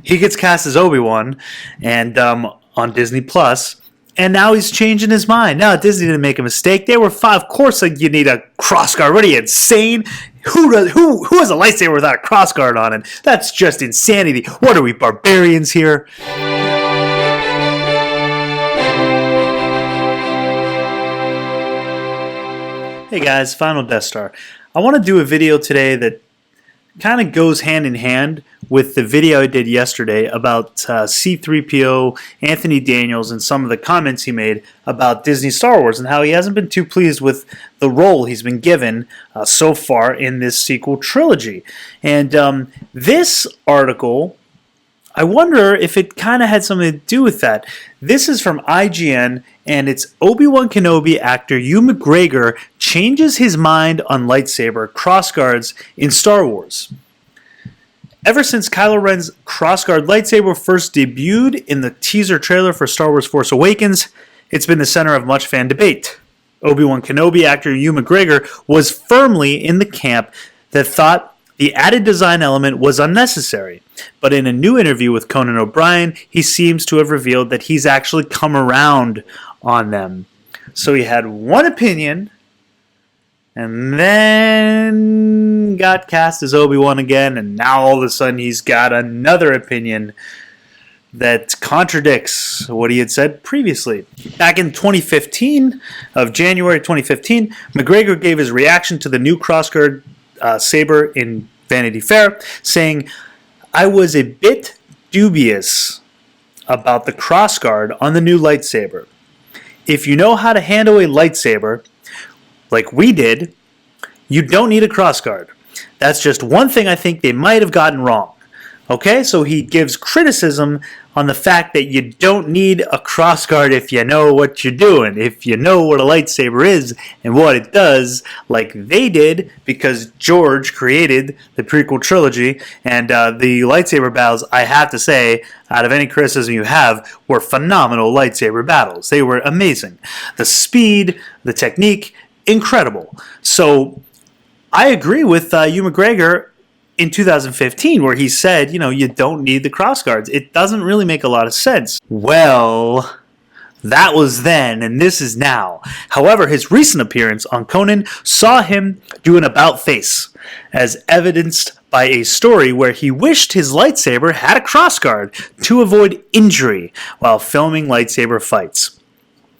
He gets cast as Obi-Wan, and on Disney Plus, and now he's changing his mind. Now Disney didn't make a mistake. They were fine. Of course, like, you need a crossguard. What are you, insane? Who has a lightsaber without a crossguard on it? That's just insanity. What are we, barbarians here? Hey guys, Final Death Star. I want to do a video today that kind of goes hand in hand with the video I did yesterday about C-3PO, Anthony Daniels, and some of the comments he made about Disney Star Wars and how he hasn't been too pleased with the role he's been given so far in this sequel trilogy. And this article, I wonder if it kind of had something to do with that. This is from IGN, and it's Obi-Wan Kenobi actor Ewan McGregor changes his mind on lightsaber crossguards in Star Wars. Ever since Kylo Ren's crossguard lightsaber first debuted in the teaser trailer for Star Wars Force Awakens, it's been the center of much fan debate. Obi-Wan Kenobi actor Ewan McGregor was firmly in the camp that thought the added design element was unnecessary, but in a new interview with Conan O'Brien, he seems to have revealed that he's actually come around on them. So he had one opinion, and then got cast as Obi-Wan again, and now all of a sudden he's got another opinion that contradicts what he had said previously. Back in 2015, of January 2015, McGregor gave his reaction to the new crossguard saber in Vanity Fair, saying, "I was a bit dubious about the crossguard on the new lightsaber. If you know how to handle a lightsaber, like we did, you don't need a crossguard. That's just one thing I think they might have gotten wrong." Okay, so he gives criticism on the fact that you don't need a crossguard if you know what you're doing, if you know what a lightsaber is and what it does, like they did, because George created the prequel trilogy, and the lightsaber battles, I have to say, out of any criticism you have, were phenomenal lightsaber battles. They were amazing. The speed, the technique, incredible. So I agree with Ewan McGregor in 2015, where he said, you know, you don't need the crossguards. It doesn't really make a lot of sense. Well, that was then, and this is now. However, his recent appearance on Conan saw him do an about-face, as evidenced by a story where he wished his lightsaber had a crossguard to avoid injury while filming lightsaber fights.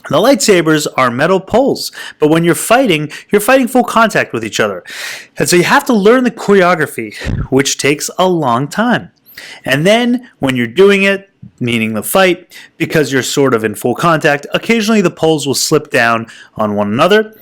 The lightsabers are metal poles, but when you're fighting full contact with each other. And so you have to learn the choreography, which takes a long time. And then when you're doing it, meaning the fight, because you're sort of in full contact, occasionally the poles will slip down on one another.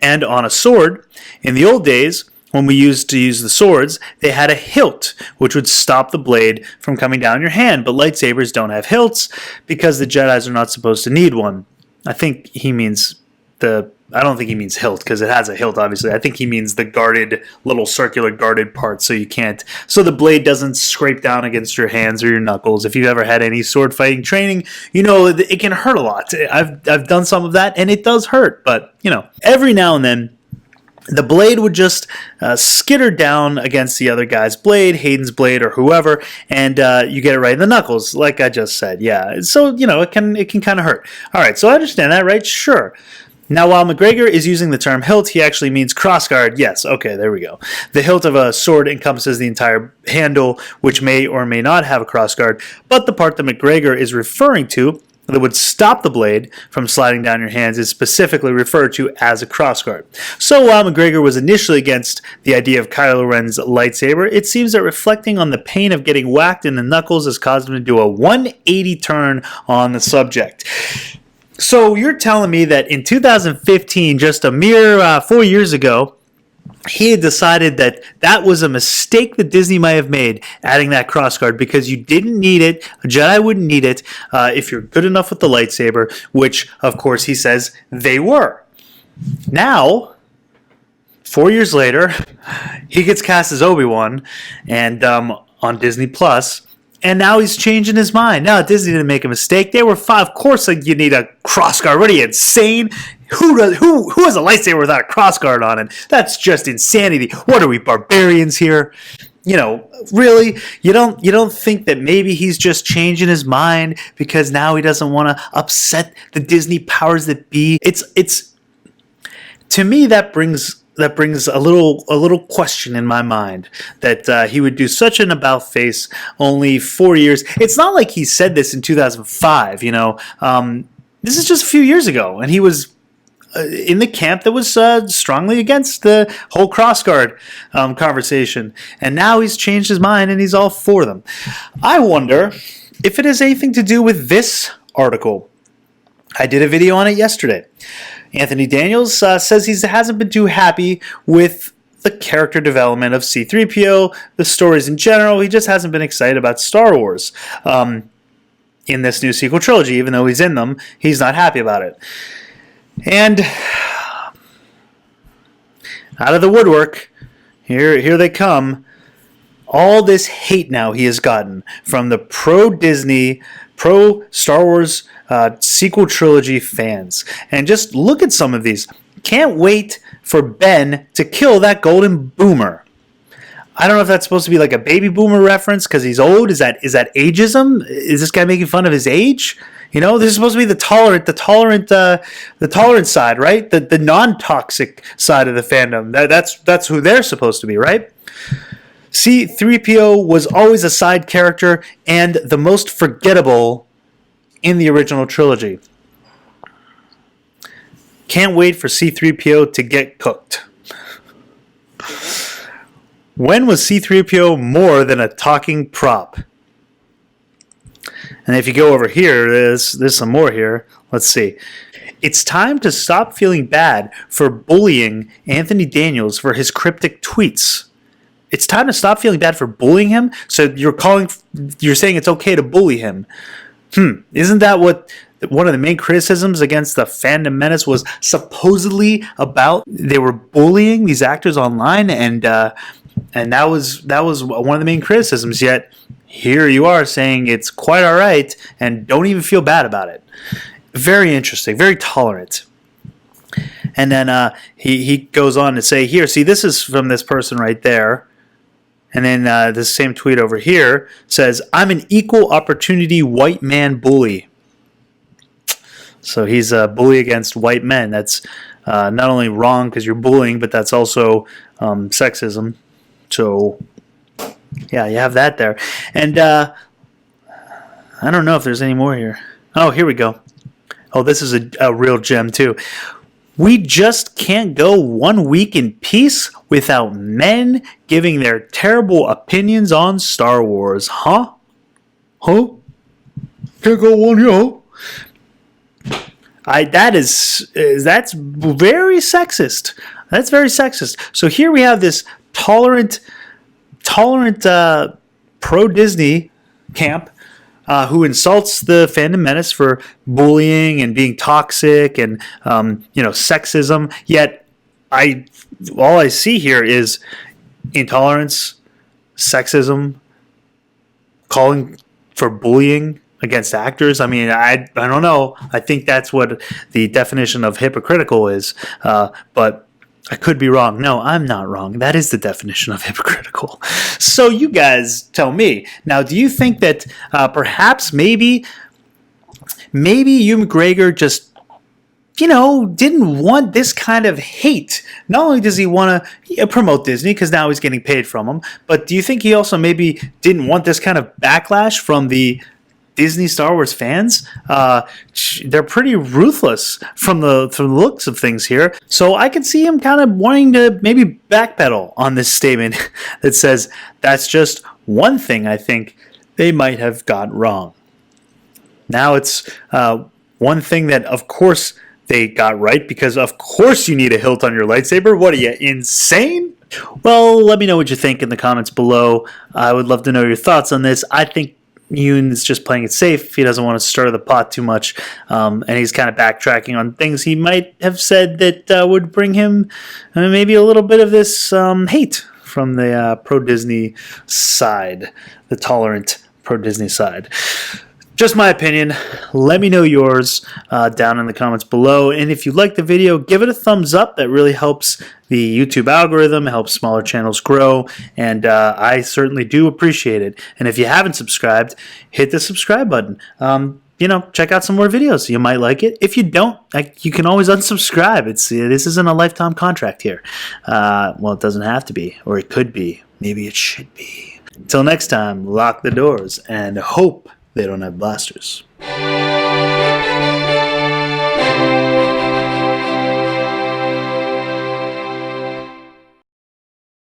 And on a sword, in the old days, when we used to use the swords, they had a hilt, which would stop the blade from coming down your hand. But lightsabers don't have hilts because the Jedis are not supposed to need one. I think he means I don't think he means hilt, because it has a hilt, obviously. I think he means the guarded, little circular guarded part, so the blade doesn't scrape down against your hands or your knuckles. If you've ever had any sword fighting training, you know it can hurt a lot. I've done some of that, and it does hurt, but, you know, every now and then, the blade would just skitter down against the other guy's blade, Hayden's blade or whoever, and you get it right in the knuckles, like I just said. Yeah, so, you know, it can kind of hurt. All right, so I understand that, right? Sure. Now, while McGregor is using the term hilt, he actually means crossguard. Yes, okay, there we go. The hilt of a sword encompasses the entire handle, which may or may not have a crossguard, but the part that McGregor is referring to that would stop the blade from sliding down your hands is specifically referred to as a crossguard. So while McGregor was initially against the idea of Kylo Ren's lightsaber, it seems that reflecting on the pain of getting whacked in the knuckles has caused him to do a 180 turn on the subject. So you're telling me that in 2015, just a mere 4 years ago, he had decided that that was a mistake that Disney might have made, adding that crossguard, because you didn't need it. A Jedi wouldn't need it if you're good enough with the lightsaber, which, of course, he says they were. Now, 4 years later, he gets cast as Obi-Wan, and on Disney Plus. And now he's changing his mind. Now Disney didn't make a mistake. They were fine. Of course, like, you need a crossguard. What are you, insane? Who has a lightsaber without a crossguard on it? That's just insanity. What are we, barbarians here? really, you don't think that maybe he's just changing his mind because now he doesn't want to upset the Disney powers that be? It's to me that brings a little question in my mind that he would do such an about face only 4 years. It's not like he said this in 2005. This is just a few years ago, and he was in the camp that was strongly against the whole crossguard conversation. And now he's changed his mind and he's all for them. I wonder if it has anything to do with this article. I did a video on it yesterday. Anthony Daniels says he hasn't been too happy with the character development of C-3PO, the stories in general. He just hasn't been excited about Star Wars in this new sequel trilogy. Even though he's in them, he's not happy about it. And out of the woodwork, here they come. All this hate now he has gotten from the pro-Disney, pro-Star Wars sequel trilogy fans. And just look at some of these. Can't wait for Ben to kill that golden boomer. I don't know if that's supposed to be like a baby boomer reference because he's old. Is that ageism? Is this guy making fun of his age? This is supposed to be the tolerant side, right? The non-toxic side of the fandom. That's who they're supposed to be, right? C-3PO was always a side character and the most forgettable in the original trilogy. Can't wait for C-3PO to get cooked. When was C-3PO more than a talking prop? And if you go over here, there's some more here. Let's see. It's time to stop feeling bad for bullying Anthony Daniels for his cryptic tweets. It's time to stop feeling bad for bullying him? So you're saying it's okay to bully him. Isn't that what one of the main criticisms against the Phantom Menace was supposedly about? They were bullying these actors online, and that was one of the main criticisms. Yet here you are saying it's quite all right and don't even feel bad about it. Very interesting, very tolerant. And then he goes on to say, here, see, this is from this person right there. And then this same tweet over here says, I'm an equal opportunity white man bully. So he's a bully against white men. That's not only wrong because you're bullying, but that's also sexism. So, yeah, you have that there. And I don't know if there's any more here. Oh, here we go. Oh, this is a real gem, too. We just can't go 1 week in peace without men giving their terrible opinions on Star Wars. Huh? Huh? Can't go 1 year, huh? That's very sexist. That's very sexist. So here we have this tolerant pro-Disney camp who insults the Phantom Menace for bullying and being toxic and sexism. Yet all I see here is intolerance, sexism, calling for bullying against actors. I mean, I don't know. I think that's what the definition of hypocritical is. But I could be wrong. No, I'm not wrong. That is the definition of hypocritical. So you guys tell me. Now, do you think that perhaps maybe Ewan McGregor just, didn't want this kind of hate? Not only does he want to promote Disney because now he's getting paid from them, but do you think he also maybe didn't want this kind of backlash from the Disney Star Wars fans? They're pretty ruthless from the looks of things here. So I could see him kind of wanting to maybe backpedal on this statement that says that's just one thing I think they might have got wrong. Now it's one thing that, of course, they got right because, of course, you need a hilt on your lightsaber. What are you, insane? Well, let me know what you think in the comments below. I would love to know your thoughts on this. I think Ewan's just playing it safe. He doesn't want to stir the pot too much, and he's kind of backtracking on things he might have said that would bring him maybe a little bit of this hate from the pro-Disney side, the tolerant pro-Disney side. Just my opinion. Let me know yours down in the comments below. And if you like the video, give it a thumbs up. That really helps the YouTube algorithm, helps smaller channels grow, and I certainly do appreciate it. And if you haven't subscribed, hit the subscribe button. Check out some more videos. You might like it. If you don't, you can always unsubscribe. This isn't a lifetime contract here. Well, it doesn't have to be, or it could be. Maybe it should be. Until next time, lock the doors and hope they don't have blasters.